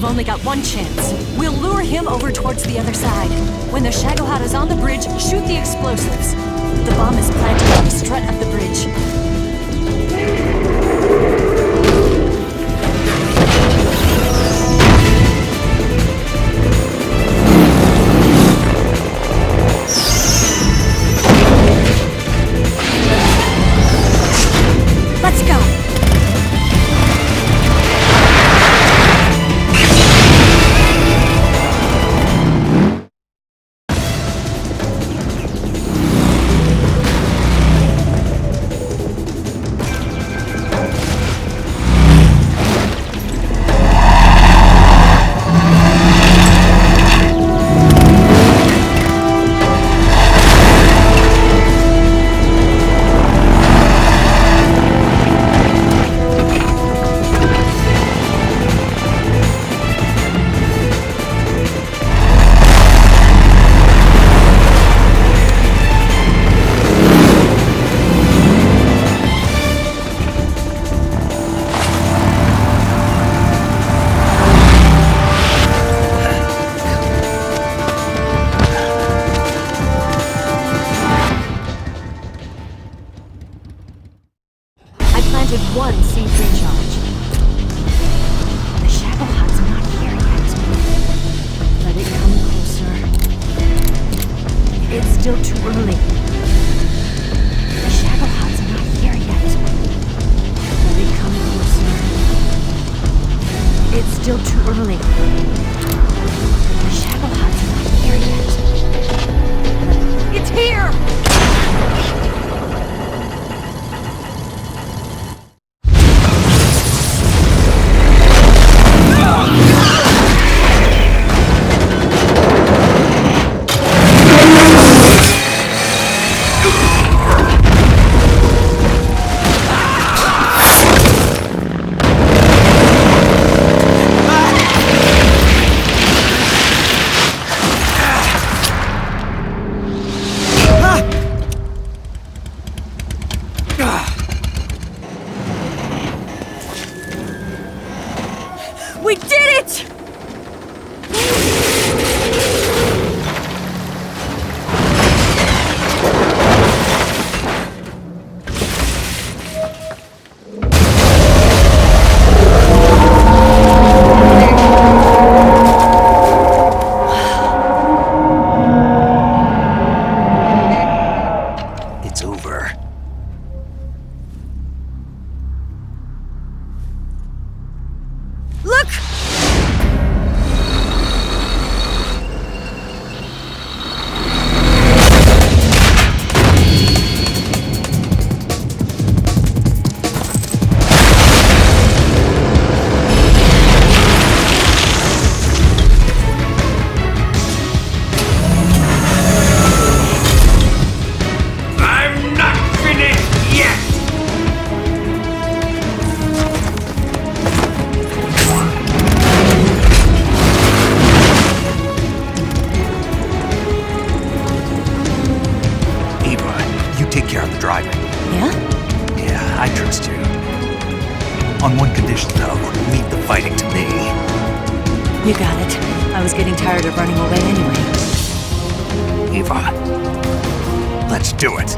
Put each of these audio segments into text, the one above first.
only got one chance. We'll lure him over towards the other side. When the Shagohod is on the bridge, shoot the explosives. The bomb is planted on the strut of the bridge. Let's go! One C3 charge. The Shagohod's not here yet. Let it come closer. It's still too early. The Shagohod's not here yet. Let it come closer. It's still too early. The Shagohod's not here yet. It's here! We did it! It's over. Look! I'm not finished yet! Eva, you take care of the driving. Yeah? Yeah, I trust you. On one condition, though, leave the fighting to me. You got it. I was getting tired of running away anyway. Eva, let's do it.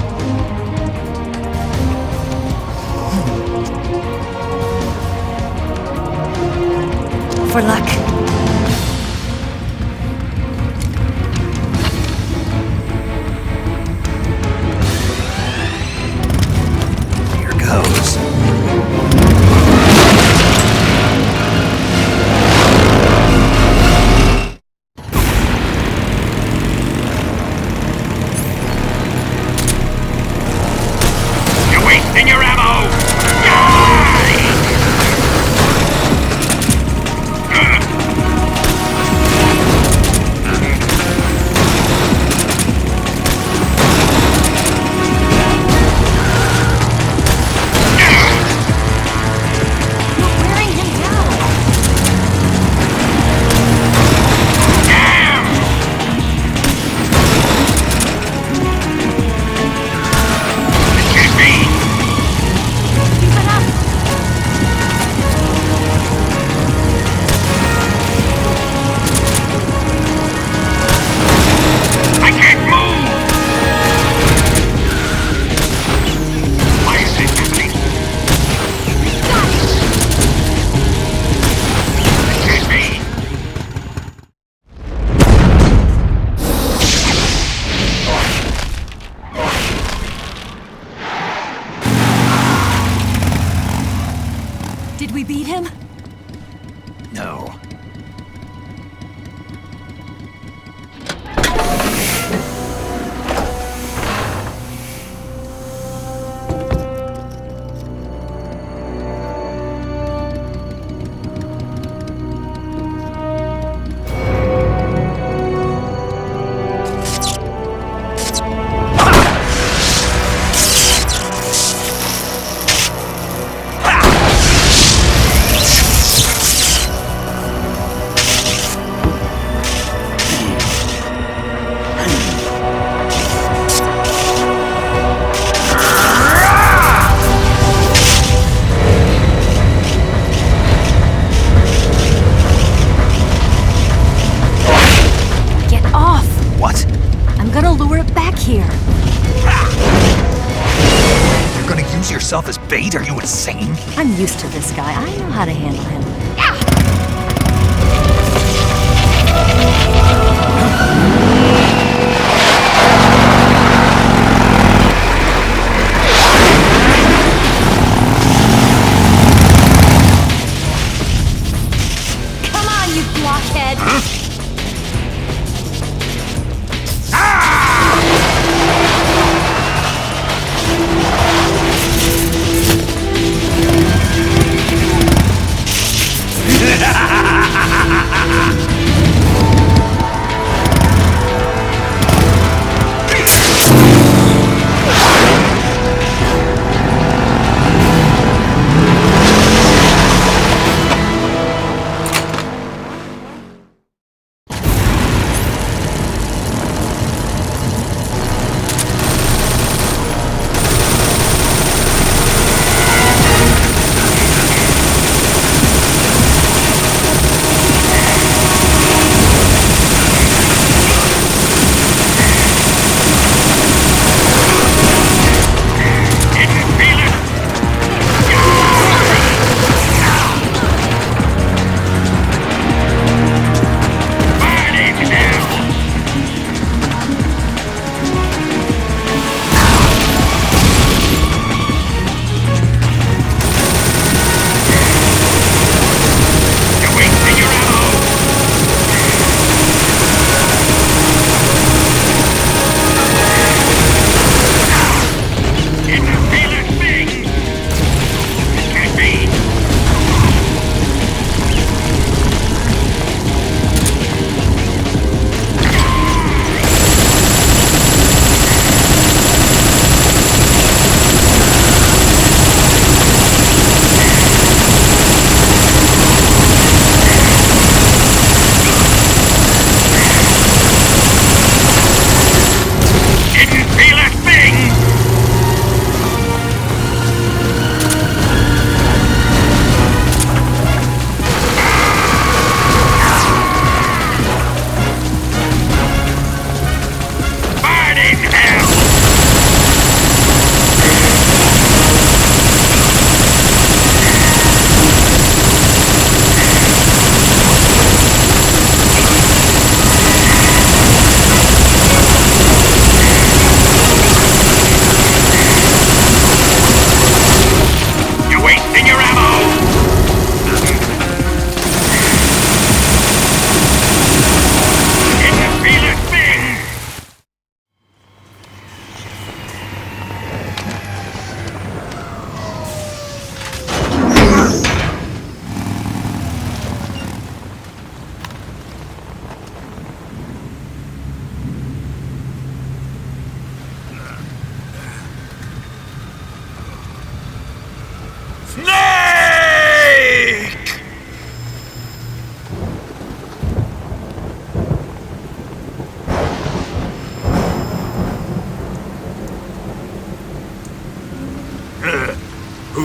For luck. Here goes. You're wasting your ammo! Die! Did we beat him? No. Yourself as bait? Are you insane? I'm used to this guy. I know how to handle him. Come on, you blockhead! Huh?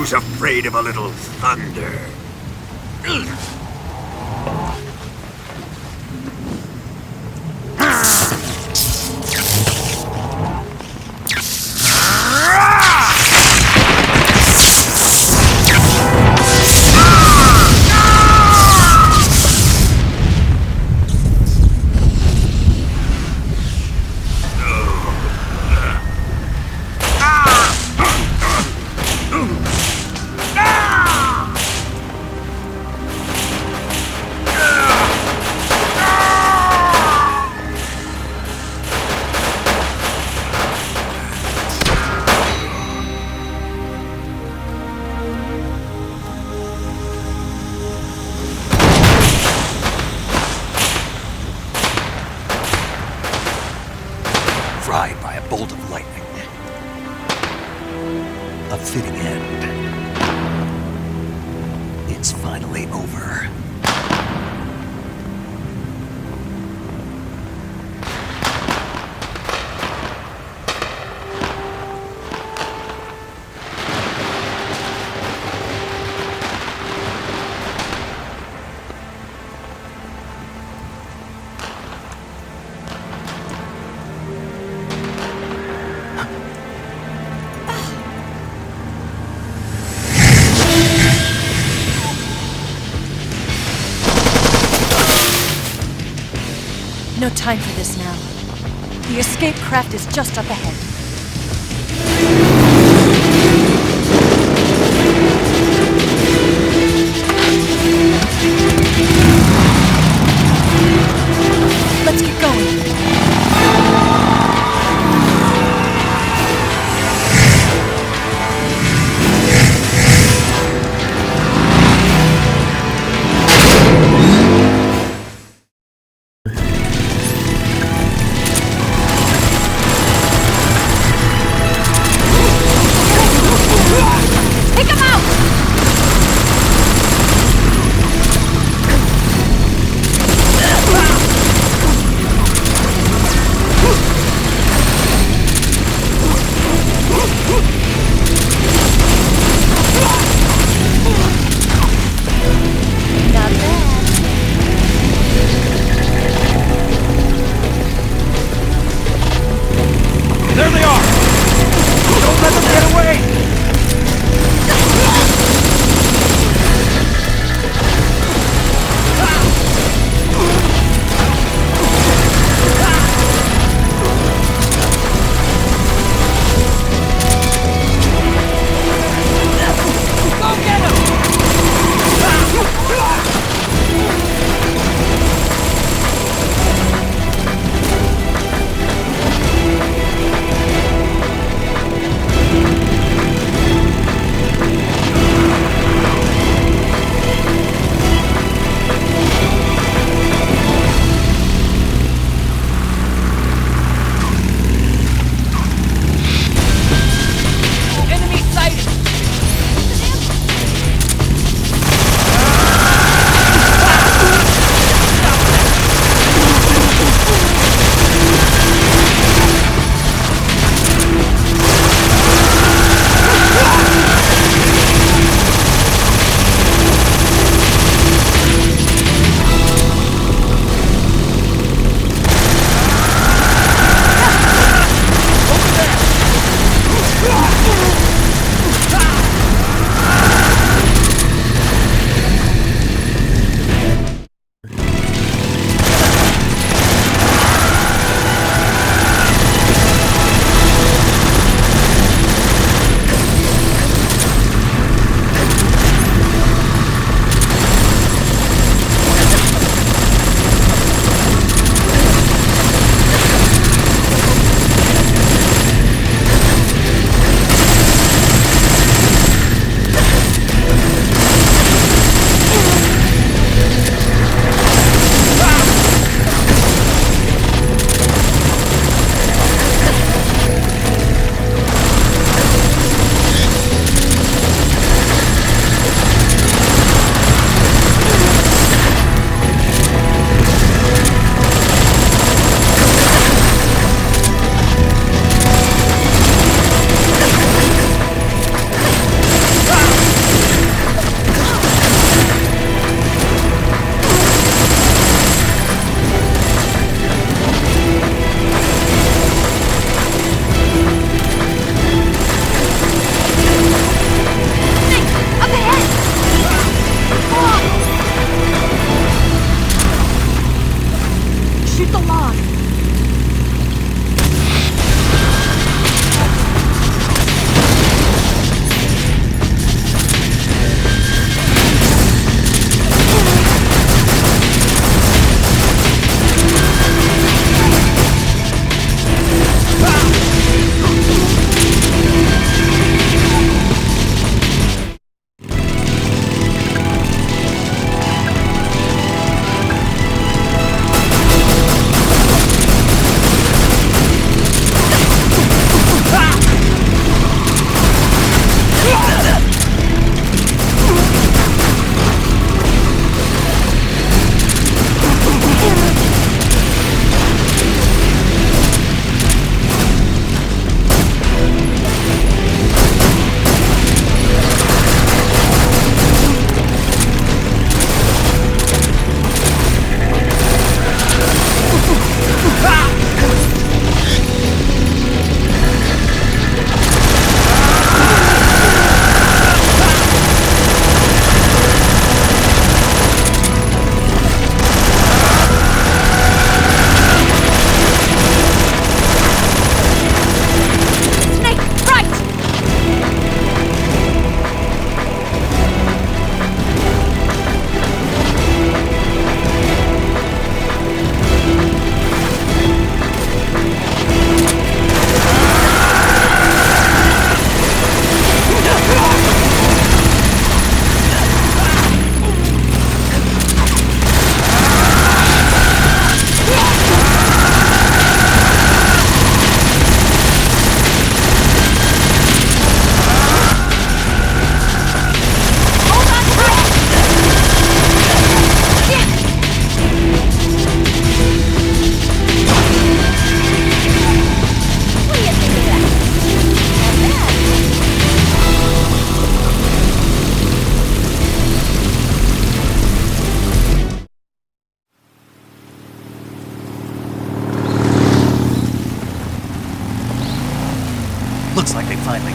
Who's afraid of a little thunder? finally over. No time for this now. The escape craft is just up ahead. Let's get going.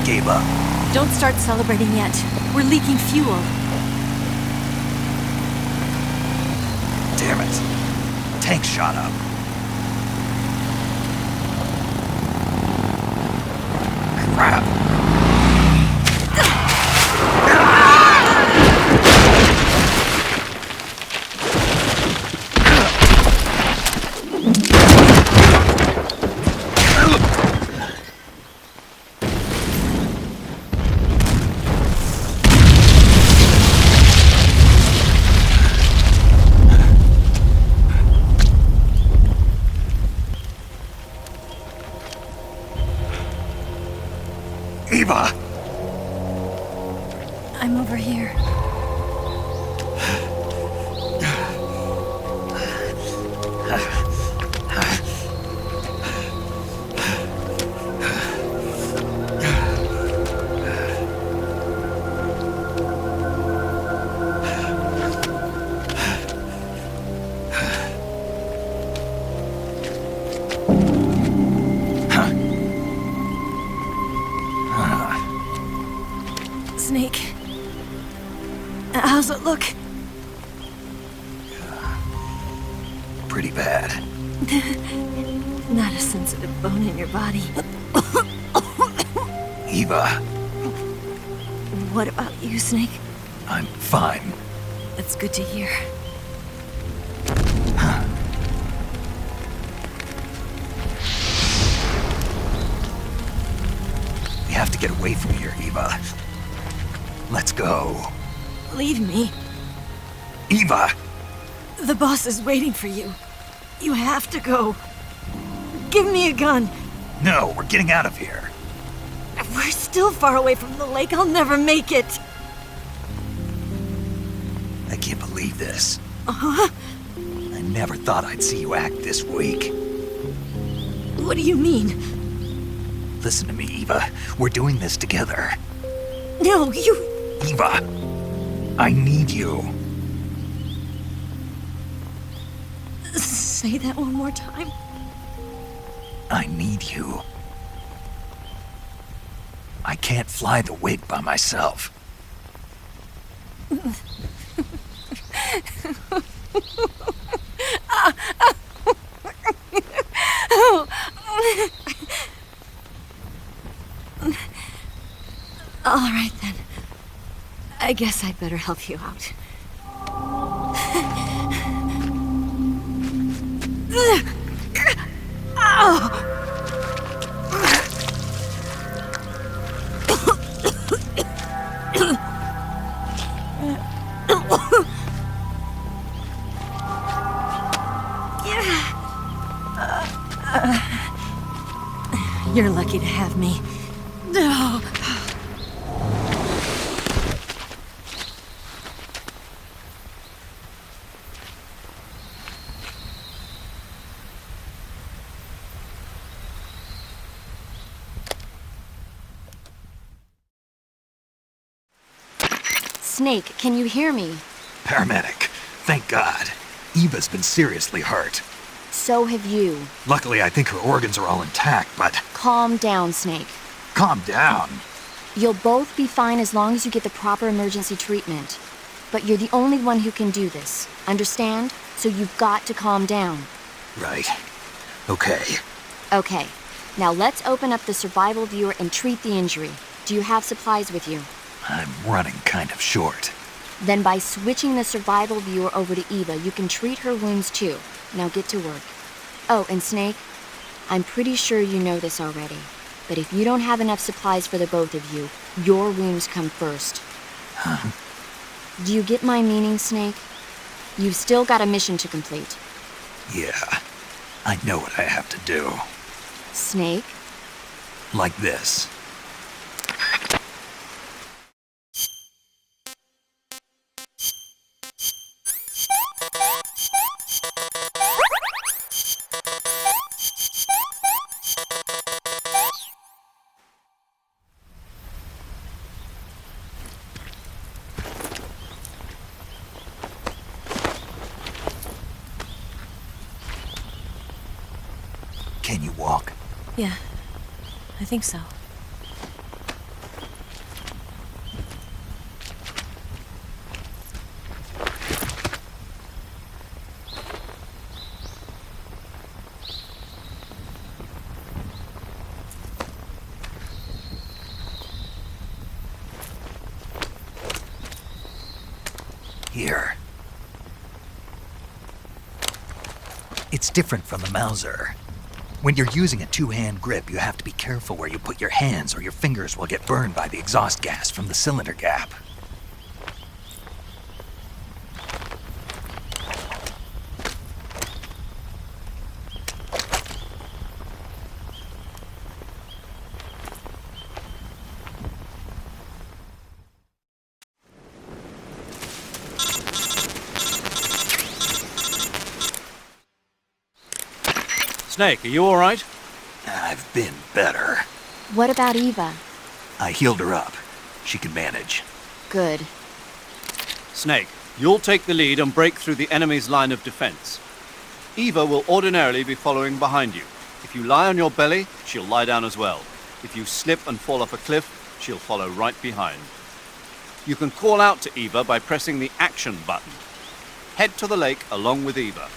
gave up. Don't start celebrating yet. We're leaking fuel. Damn it. Tank shot up. Crap. Eva! I'm over here. Snake. How's it look? Pretty bad. Not a sensitive bone in your body. Eva, What about you, Snake? I'm fine. That's good to hear. We have to get away from here, Eva. Let's go. Leave me. Eva! The boss is waiting for you. You have to go. Give me a gun. No, we're getting out of here. We're still far away from the lake. I'll never make it. I can't believe this. Uh-huh. I never thought I'd see you act this weak. What do you mean? Listen to me, Eva. We're doing this together. No, you... Eva, I need you. Say that one more time. I need you. I can't fly the wig by myself. All right, then. I guess I'd better help you out. You're lucky to have me. No. Snake, can you hear me? Paramedic, thank God. Eva's been seriously hurt. So have you. Luckily, I think her organs are all intact, but Calm down, Snake. calm down. You'll both be fine as long as you get the proper emergency treatment. But you're the only one who can do this. Understand? So you've got to calm down. Right. Okay. Okay. Now let's open up the survival viewer and treat the injury. Do you have supplies with you? I'm running kind of short. Then by switching the survival viewer over to Eva, you can treat her wounds too. Now get to work. Oh, and Snake, I'm pretty sure you know this already, but if you don't have enough supplies for the both of you, your wounds come first. Huh? Do you get my meaning, Snake? You've still got a mission to complete. Yeah. I know what I have to do. Snake? Like this. Can you walk? Yeah, I think so. It's different from the Mauser. When you're using a two-hand grip, you have to be careful where you put your hands or your fingers will get burned by the exhaust gas from the cylinder gap. Snake, are you all right? I've been better. What about Eva? I healed her up. She can manage. Good. Snake, you'll take the lead and break through the enemy's line of defense. Eva will ordinarily be following behind you. If you lie on your belly, she'll lie down as well. If you slip and fall off a cliff, she'll follow right behind. You can call out to Eva by pressing the action button. Head to the lake along with Eva.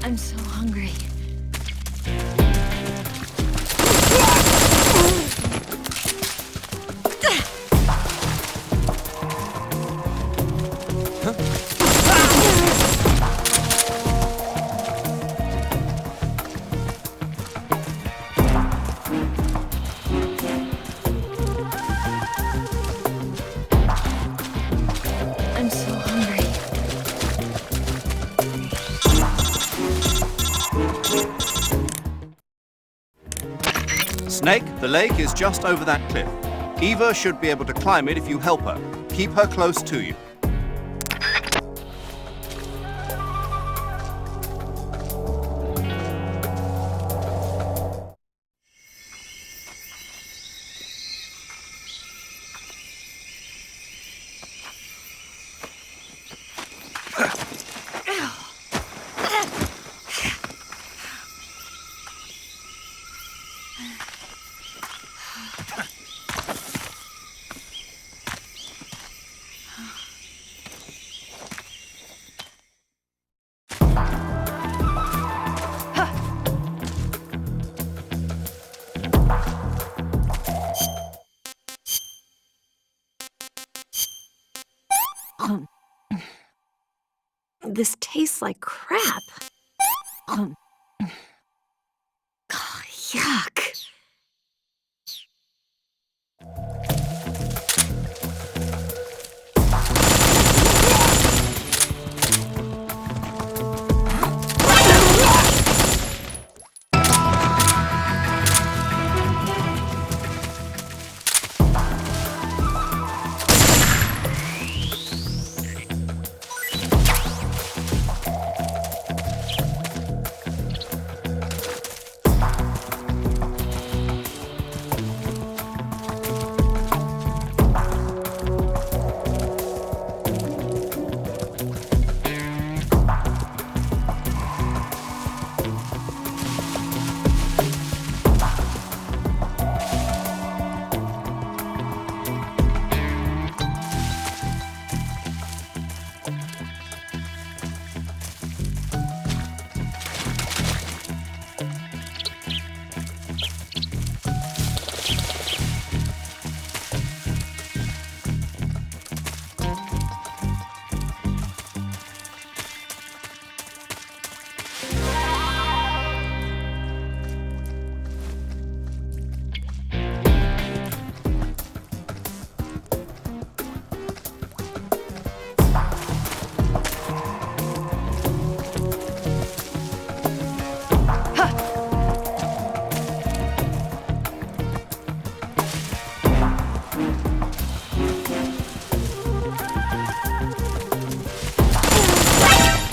I'm so hungry. I'm so hungry. Snake, the lake is just over that cliff. Eva should be able to climb it if you help her. Keep her close to you. This tastes like crap. Oh, yuck.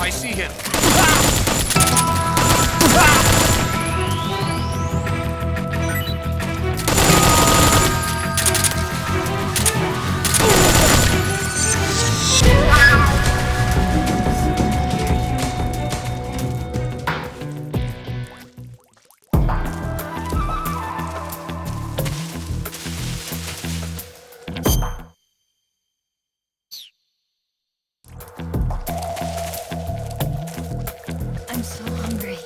I see him. I'm so hungry.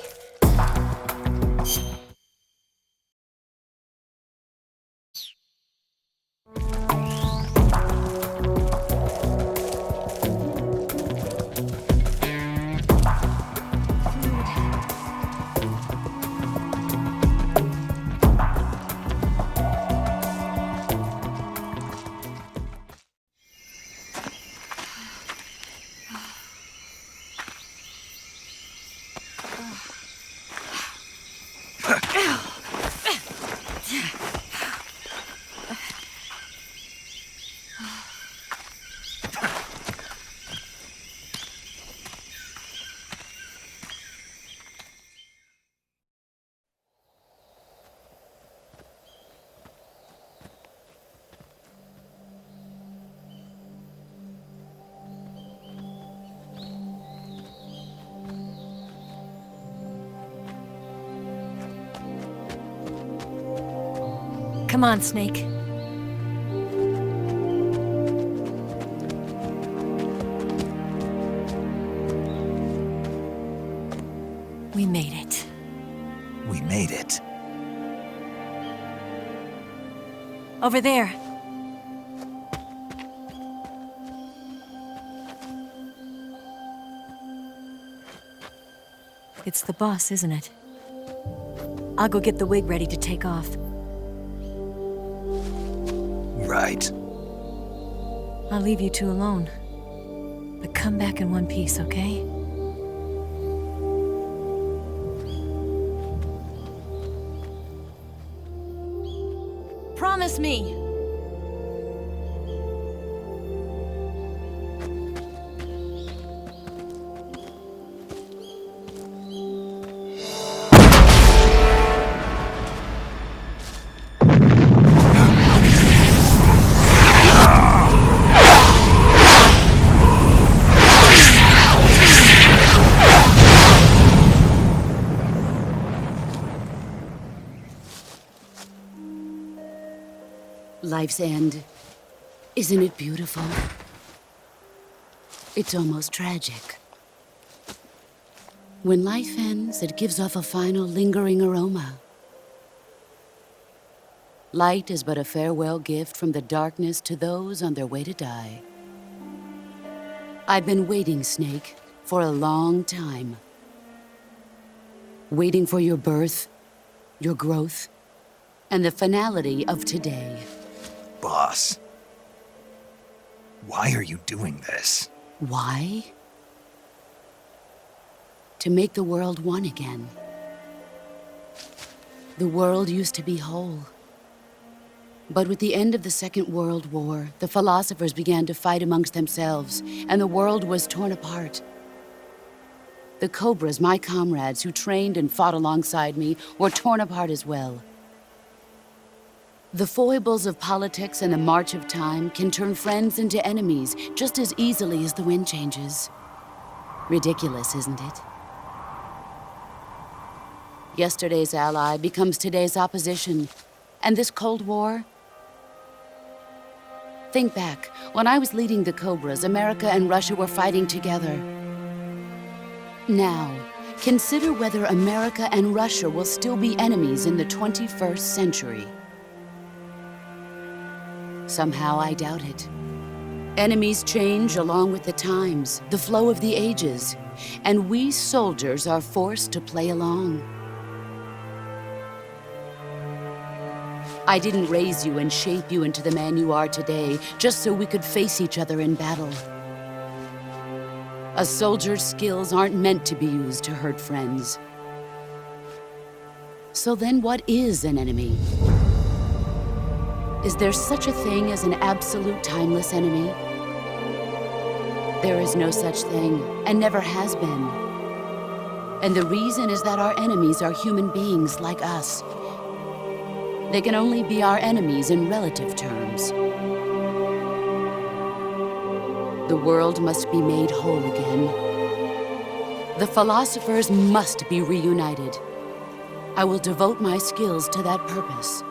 Come on, Snake. We made it. We made it. Over there. It's the boss, isn't it? I'll go get the wig ready to take off. Right. I'll leave you two alone. But come back in one piece, okay? Promise me! Life's end. Isn't it beautiful? It's almost tragic. When life ends, it gives off a final lingering aroma. Light is but a farewell gift from the darkness to those on their way to die. I've been waiting, Snake, for a long time. Waiting for your birth, your growth, and the finality of today. Boss, why are you doing this? Why? To make the world one again. The world used to be whole. But with the end of the Second World War, the philosophers began to fight amongst themselves, and the world was torn apart. The Cobras, my comrades who trained and fought alongside me, were torn apart as well. The foibles of politics and the march of time can turn friends into enemies just as easily as the wind changes. Ridiculous, isn't it? Yesterday's ally becomes today's opposition. And this Cold War? Think back. When I was leading the Cobras, America and Russia were fighting together. Now, consider whether America and Russia will still be enemies in the 21st century. Somehow I doubt it. Enemies change along with the times, the flow of the ages, and we soldiers are forced to play along. I didn't raise you and shape you into the man you are today just so we could face each other in battle. A soldier's skills aren't meant to be used to hurt friends. So then what is an enemy? Is there such a thing as an absolute timeless enemy? There is no such thing, and never has been. And the reason is that our enemies are human beings like us. They can only be our enemies in relative terms. The world must be made whole again. The philosophers must be reunited. I will devote my skills to that purpose.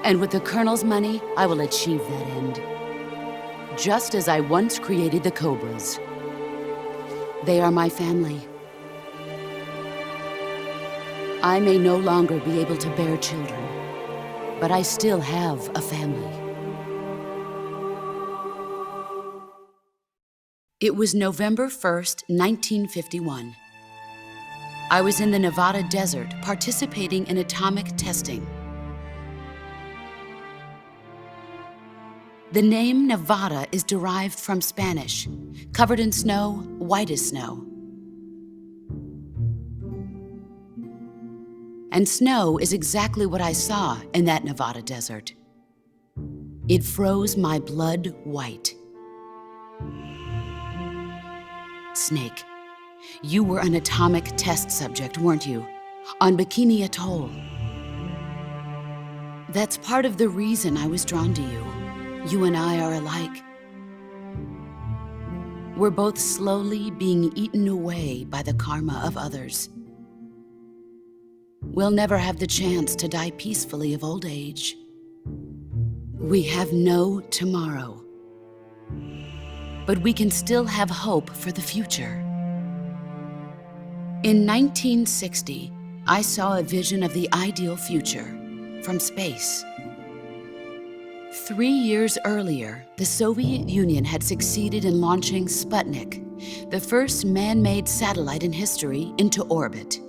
And with the Colonel's money, I will achieve that end. Just as I once created the Cobras. They are my family. I may no longer be able to bear children, but I still have a family. It was November 1st, 1951. I was in the Nevada desert participating in atomic testing. The name Nevada is derived from Spanish, covered in snow, white as snow. And snow is exactly what I saw in that Nevada desert. It froze my blood white. Snake, you were an atomic test subject, weren't you? On Bikini Atoll. That's part of the reason I was drawn to you. You and I are alike. We're both slowly being eaten away by the karma of others. We'll never have the chance to die peacefully of old age. We have no tomorrow. But we can still have hope for the future. In 1960, I saw a vision of the ideal future from space. 3 years earlier, the Soviet Union had succeeded in launching Sputnik, the first man-made satellite in history, into orbit.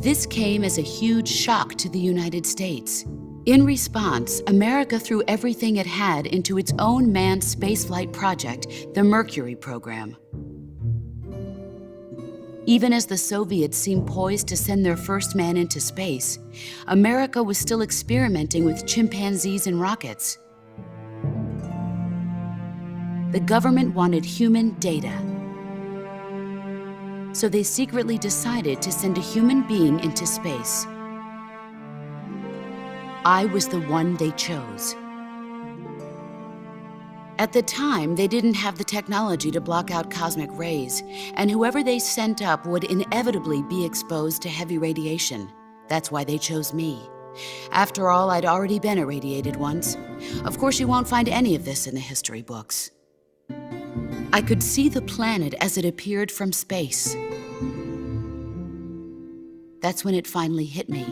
This came as a huge shock to the United States. In response, America threw everything it had into its own manned spaceflight project, the Mercury program. Even as the Soviets seemed poised to send their first man into space, America was still experimenting with chimpanzees and rockets. The government wanted human data. So they secretly decided to send a human being into space. I was the one they chose. At the time, they didn't have the technology to block out cosmic rays, and whoever they sent up would inevitably be exposed to heavy radiation. That's why they chose me. After all, I'd already been irradiated once. Of course, you won't find any of this in the history books. I could see the planet as it appeared from space. That's when it finally hit me.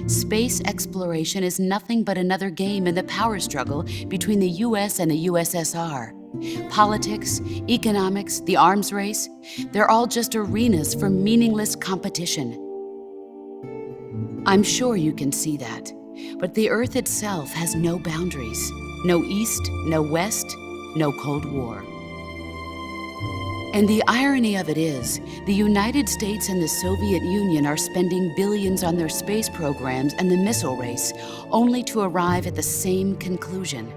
Space exploration is nothing but another game in the power struggle between the US and the USSR. Politics, economics, the arms race, they're all just arenas for meaningless competition. I'm sure you can see that, but the Earth itself has no boundaries. No East, no West, no Cold War. And the irony of it is, the United States and the Soviet Union are spending billions on their space programs and the missile race, only to arrive at the same conclusion.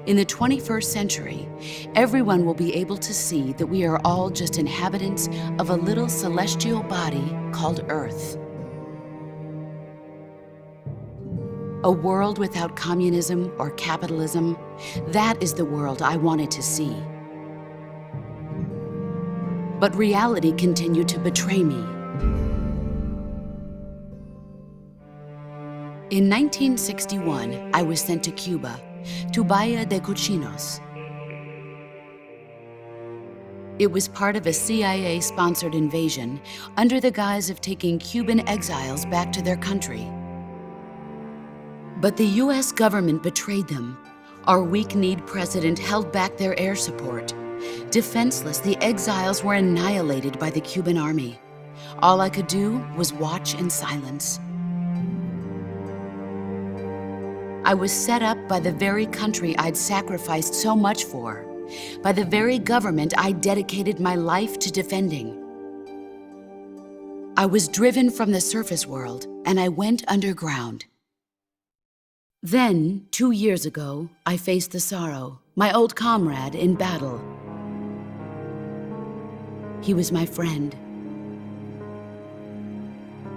In the 21st century, everyone will be able to see that we are all just inhabitants of a little celestial body called Earth. A world without communism or capitalism, that is the world I wanted to see. But reality continued to betray me. In 1961, I was sent to Cuba, to Bahia de Cochinos. It was part of a CIA-sponsored invasion under the guise of taking Cuban exiles back to their country. But the US government betrayed them. Our weak-kneed president held back their air support. Defenseless, the exiles were annihilated by the Cuban army. All I could do was watch in silence. I was set up by the very country I'd sacrificed so much for, by the very government I dedicated my life to defending. I was driven from the surface world, and I went underground. Then, 2 years ago, I faced the Sorrow, my old comrade in battle. He was my friend.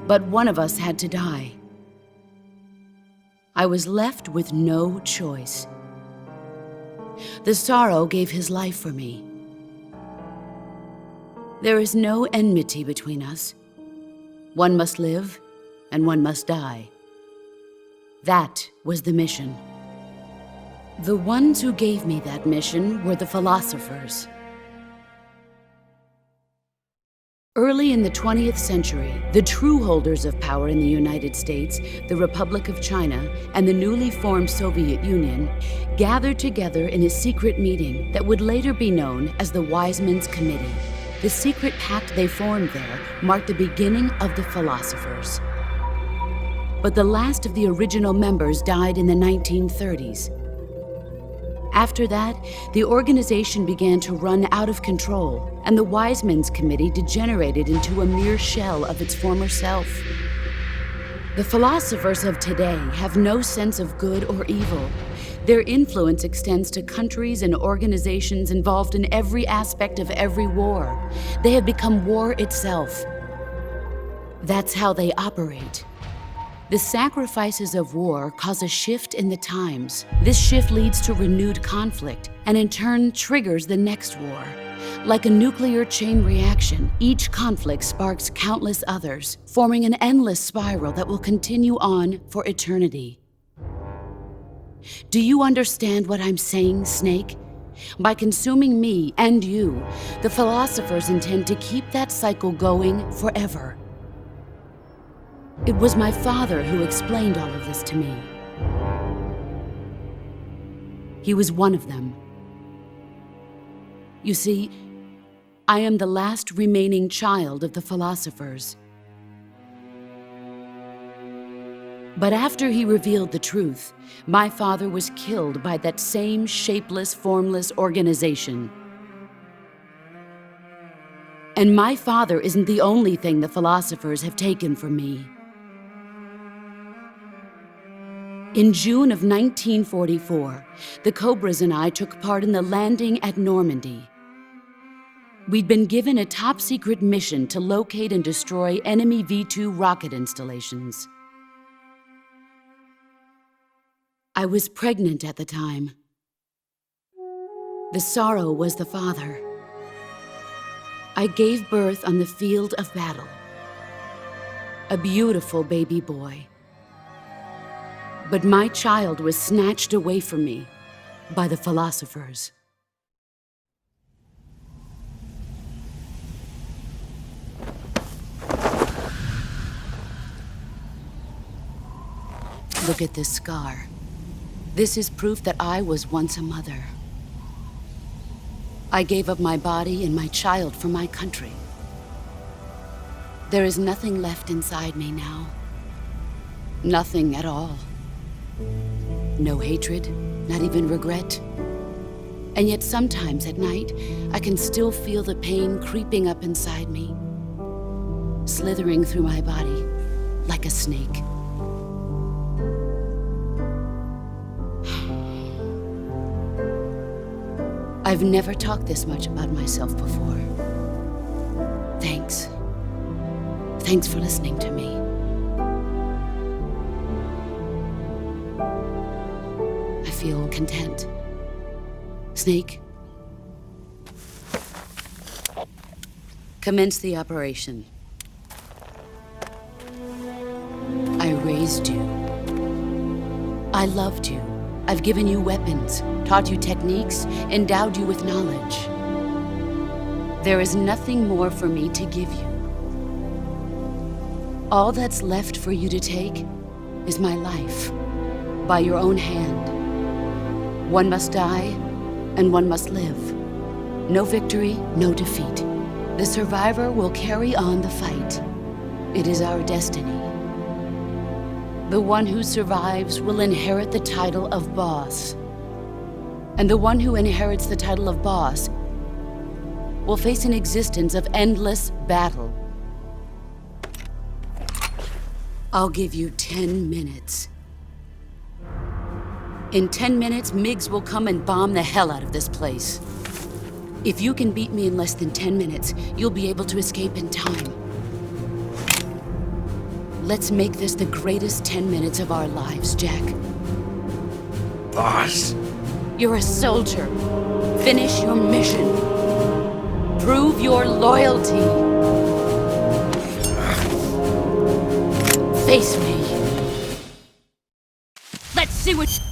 But one of us had to die. I was left with no choice. The Sorrow gave his life for me. There is no enmity between us. One must live, and one must die. That was the mission. The ones who gave me that mission were the philosophers. Early in the 20th century, the true holders of power in the United States, the Republic of China, and the newly formed Soviet Union gathered together in a secret meeting that would later be known as the Wiseman's Committee. The secret pact they formed there marked the beginning of the philosophers. But the last of the original members died in the 1930s. After that, the organization began to run out of control, and the Wiseman's Committee degenerated into a mere shell of its former self. The philosophers of today have no sense of good or evil. Their influence extends to countries and organizations involved in every aspect of every war. They have become war itself. That's how they operate. The sacrifices of war cause a shift in the times. This shift leads to renewed conflict, and in turn triggers the next war. Like a nuclear chain reaction, each conflict sparks countless others, forming an endless spiral that will continue on for eternity. Do you understand what I'm saying, Snake? By consuming me and you, the philosophers intend to keep that cycle going forever. It was my father who explained all of this to me. He was one of them. You see, I am the last remaining child of the philosophers. But after he revealed the truth, my father was killed by that same shapeless, formless organization. And my father isn't the only thing the philosophers have taken from me. In June of 1944, the Cobras and I took part in the landing at Normandy. We'd been given a top-secret mission to locate and destroy enemy V-2 rocket installations. I was pregnant at the time. The Sorrow was the father. I gave birth on the field of battle. A beautiful baby boy. But my child was snatched away from me by the philosophers. Look at this scar. This is proof that I was once a mother. I gave up my body and my child for my country. There is nothing left inside me now. Nothing at all. No hatred, not even regret. And yet sometimes at night, I can still feel the pain creeping up inside me, slithering through my body like a snake. I've never talked this much about myself before. Thanks. Thanks for listening to me. I feel content. Snake, commence the operation. I raised you. I loved you. I've given you weapons, taught you techniques, endowed you with knowledge. There is nothing more for me to give you. All that's left for you to take is my life, by your own hand. One must die, and one must live. No victory, no defeat. The survivor will carry on the fight. It is our destiny. The one who survives will inherit the title of boss. And the one who inherits the title of boss will face an existence of endless battle. I'll give you 10 minutes. In 10 minutes, MiGs will come and bomb the hell out of this place. If you can beat me in less than 10 minutes, you'll be able to escape in time. Let's make this the greatest 10 minutes of our lives, Jack. Boss. You're a soldier. Finish your mission. Prove your loyalty. Face me. Let's see what...